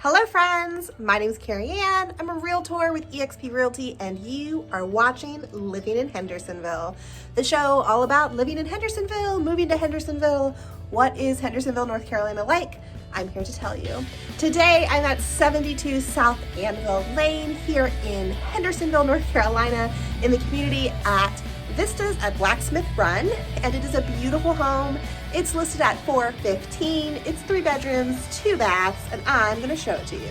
Hello friends, my name is Carrie Ann. I'm a realtor with eXp Realty and you are watching Living in Hendersonville, the show all about living in Hendersonville, moving to Hendersonville. What is Hendersonville, North Carolina like? I'm here to tell you. Today I'm at 72 South Anvil Lane here in Hendersonville, North Carolina in the community at Vistas of Blacksmith Run, and it is a beautiful home. It's listed at $415. It's 3 bedrooms, 2 baths, and I'm gonna show it to you.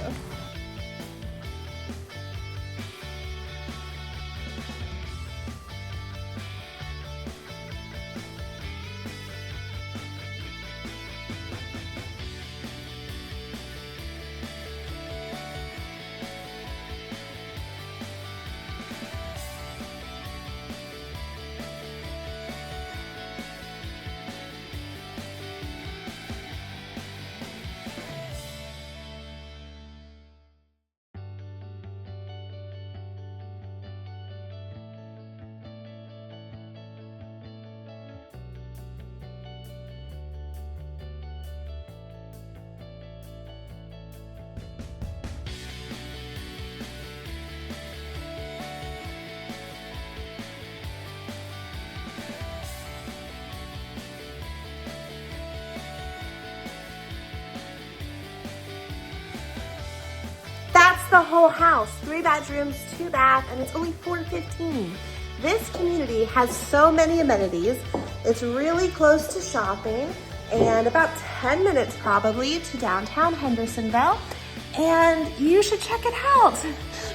That's the whole house, 3 bedrooms, 2 baths, and it's only $415. This community has so many amenities. It's really close to shopping and about 10 minutes probably to downtown Hendersonville, and you should check it out.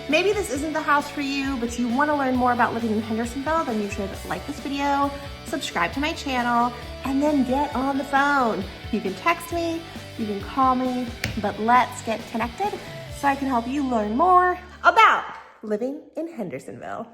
Maybe this isn't the house for you, but you want to learn more about living in Hendersonville, then you should like this video, subscribe to my channel, and then get on the phone. You can text me, you can call me, but let's get connected so I can help you learn more about living in Hendersonville.